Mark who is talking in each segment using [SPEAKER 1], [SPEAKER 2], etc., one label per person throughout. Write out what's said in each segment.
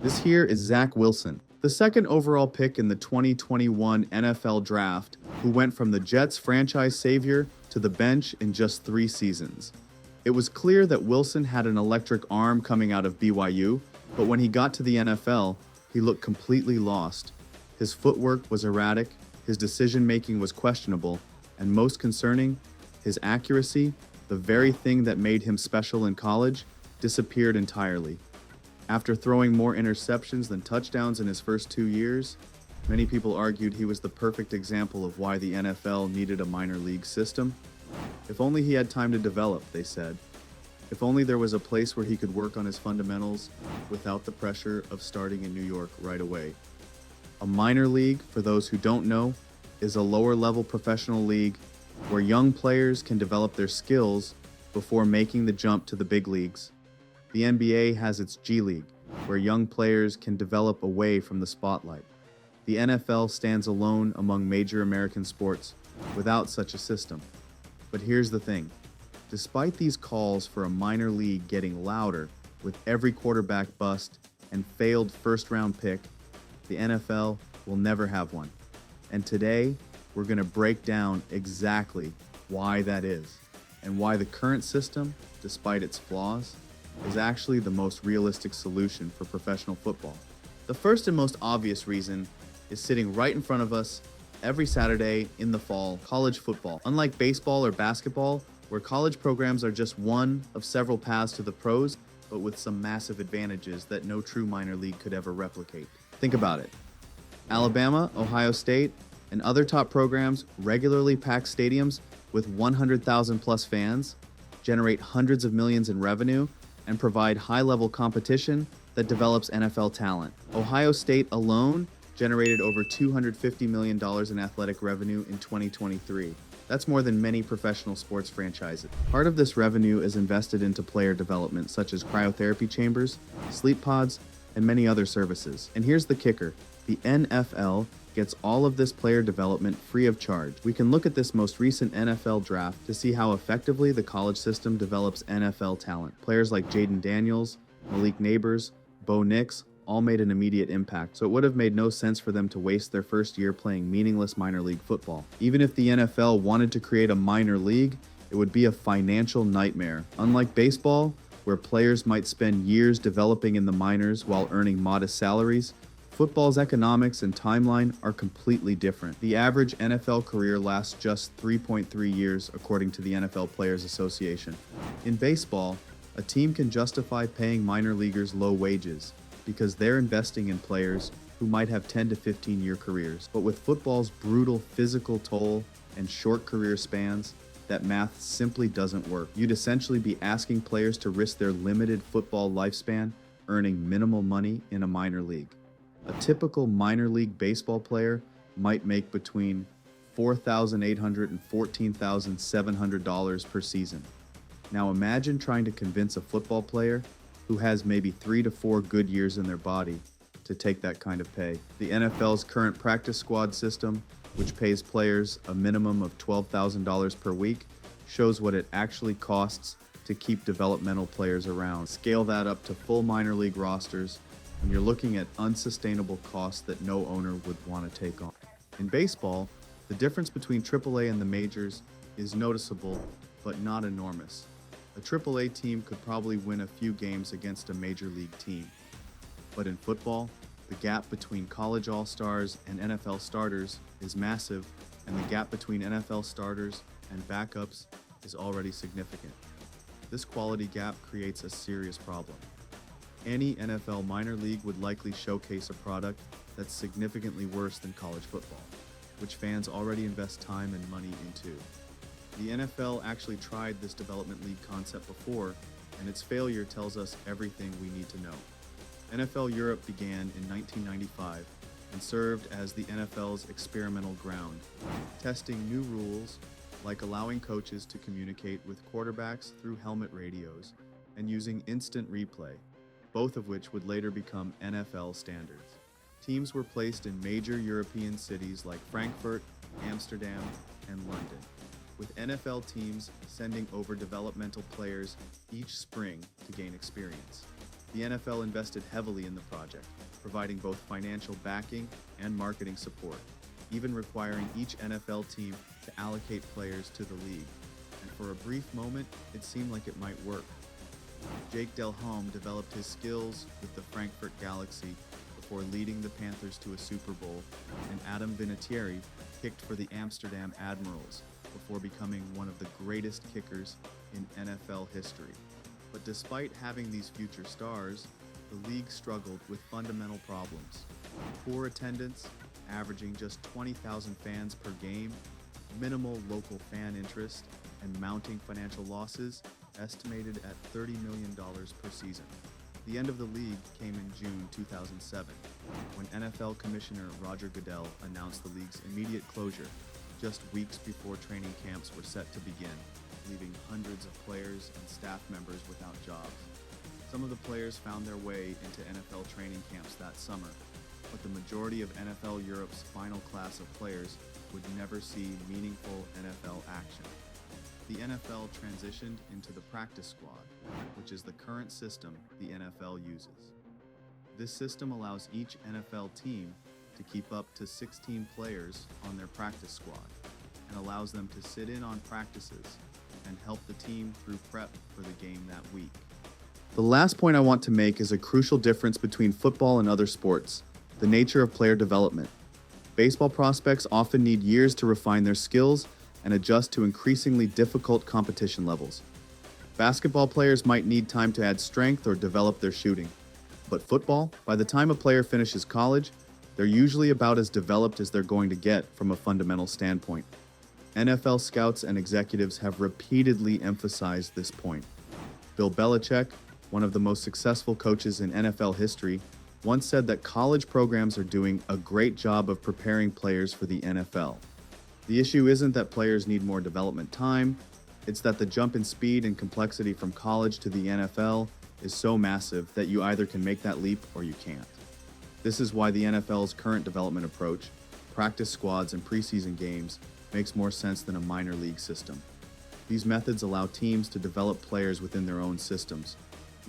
[SPEAKER 1] This here is Zach Wilson, the second overall pick in the 2021 NFL Draft, who went from the Jets' franchise savior to the bench in just 3 seasons. It was clear that Wilson had an electric arm coming out of BYU, but when he got to the NFL, he looked completely lost. His footwork was erratic, his decision-making was questionable, and most concerning, his accuracy, the very thing that made him special in college, disappeared entirely. After throwing more interceptions than touchdowns in his first 2 years, many people argued he was the perfect example of why the NFL needed a minor league system. If only he had time to develop, they said. If only there was a place where he could work on his fundamentals without the pressure of starting in New York right away. A minor league, for those who don't know, is a lower-level professional league where young players can develop their skills before making the jump to the big leagues. The NBA has its G League, where young players can develop away from the spotlight. The NFL stands alone among major American sports without such a system. But here's the thing. Despite these calls for a minor league getting louder with every quarterback bust and failed first-round pick, the NFL will never have one. And today, we're going to break down exactly why that is and why the current system, despite its flaws, is actually the most realistic solution for professional football. The first and most obvious reason is sitting right in front of us every Saturday in the fall: college football. Unlike baseball or basketball, where college programs are just one of several paths to the pros, but with some massive advantages that no true minor league could ever replicate. Think about it. Alabama, Ohio State, and other top programs regularly pack stadiums with 100,000 plus fans, generate hundreds of millions in revenue, and provide high-level competition that develops NFL talent. Ohio State alone generated over $250 million in athletic revenue in 2023. That's more than many professional sports franchises. Part of this revenue is invested into player development, such as cryotherapy chambers, sleep pods, and many other services. And here's the kicker. The NFL gets all of this player development free of charge. We can look at this most recent NFL draft to see how effectively the college system develops NFL talent. Players like Jaden Daniels, Malik Neighbors, Bo Nix all made an immediate impact, so it would have made no sense for them to waste their first year playing meaningless minor league football. Even if the NFL wanted to create a minor league, it would be a financial nightmare. Unlike baseball, where players might spend years developing in the minors while earning modest salaries, football's economics and timeline are completely different. The average NFL career lasts just 3.3 years, according to the NFL Players Association. In baseball, a team can justify paying minor leaguers low wages because they're investing in players who might have 10 to 15-year careers. But with football's brutal physical toll and short career spans, that math simply doesn't work. You'd essentially be asking players to risk their limited football lifespan earning minimal money in a minor league. A typical minor league baseball player might make between $4,800 and $14,700 per season. Now imagine trying to convince a football player who has maybe 3 to 4 good years in their body to take that kind of pay. The NFL's current practice squad system, which pays players a minimum of $12,000 per week, shows what it actually costs to keep developmental players around. Scale that up to full minor league rosters, and you're looking at unsustainable costs that no owner would want to take on. In baseball, the difference between AAA and the majors is noticeable, but not enormous. A AAA team could probably win a few games against a major league team. But in football, the gap between college all-stars and NFL starters is massive, and the gap between NFL starters and backups is already significant. This quality gap creates a serious problem. Any NFL minor league would likely showcase a product that's significantly worse than college football, which fans already invest time and money into. The NFL actually tried this development league concept before, and its failure tells us everything we need to know. NFL Europe began in 1995 and served as the NFL's experimental ground, testing new rules like allowing coaches to communicate with quarterbacks through helmet radios and using instant replay, both of which would later become NFL standards. Teams were placed in major European cities like Frankfurt, Amsterdam, and London, with NFL teams sending over developmental players each spring to gain experience. The NFL invested heavily in the project, providing both financial backing and marketing support, even requiring each NFL team to allocate players to the league. And for a brief moment, it seemed like it might work. Jake Delhomme developed his skills with the Frankfurt Galaxy before leading the Panthers to a Super Bowl, and Adam Vinatieri kicked for the Amsterdam Admirals before becoming one of the greatest kickers in NFL history. But despite having these future stars, the league struggled with fundamental problems. Poor attendance, averaging just 20,000 fans per game, minimal local fan interest, and mounting financial losses estimated at $30 million per season. The end of the league came in June 2007, when NFL Commissioner Roger Goodell announced the league's immediate closure just weeks before training camps were set to begin, leaving hundreds of players and staff members without jobs. Some of the players found their way into NFL training camps that summer, but the majority of NFL Europe's final class of players would never see meaningful NFL action. The NFL transitioned into the practice squad, which is the current system the NFL uses. This system allows each NFL team to keep up to 16 players on their practice squad and allows them to sit in on practices and help the team through prep for the game that week. The last point I want to make is a crucial difference between football and other sports: the nature of player development. Baseball prospects often need years to refine their skills and adjust to increasingly difficult competition levels. Basketball players might need time to add strength or develop their shooting. But football, by the time a player finishes college, they're usually about as developed as they're going to get from a fundamental standpoint. NFL scouts and executives have repeatedly emphasized this point. Bill Belichick, one of the most successful coaches in NFL history, once said that college programs are doing a great job of preparing players for the NFL. The issue isn't that players need more development time, it's that the jump in speed and complexity from college to the NFL is so massive that you either can make that leap or you can't. This is why the NFL's current development approach, practice squads and preseason games, makes more sense than a minor league system. These methods allow teams to develop players within their own systems,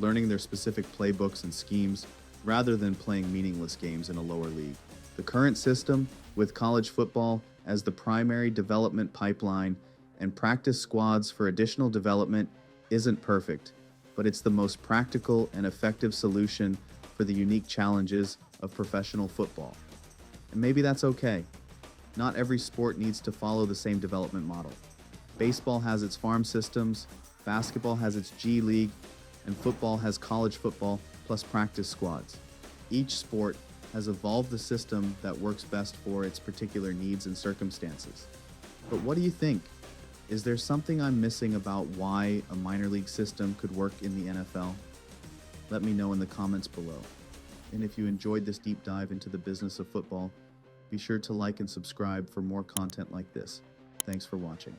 [SPEAKER 1] learning their specific playbooks and schemes rather than playing meaningless games in a lower league. The current system, with college football as the primary development pipeline and practice squads for additional development, isn't perfect, but it's the most practical and effective solution for the unique challenges of professional football. And maybe that's okay. Not every sport needs to follow the same development model. Baseball has its farm systems, basketball has its G League, and football has college football plus practice squads. Each sport has evolved the system that works best for its particular needs and circumstances. But what do you think? Is there something I'm missing about why a minor league system could work in the NFL? Let me know in the comments below. And if you enjoyed this deep dive into the business of football, be sure to like and subscribe for more content like this. Thanks for watching.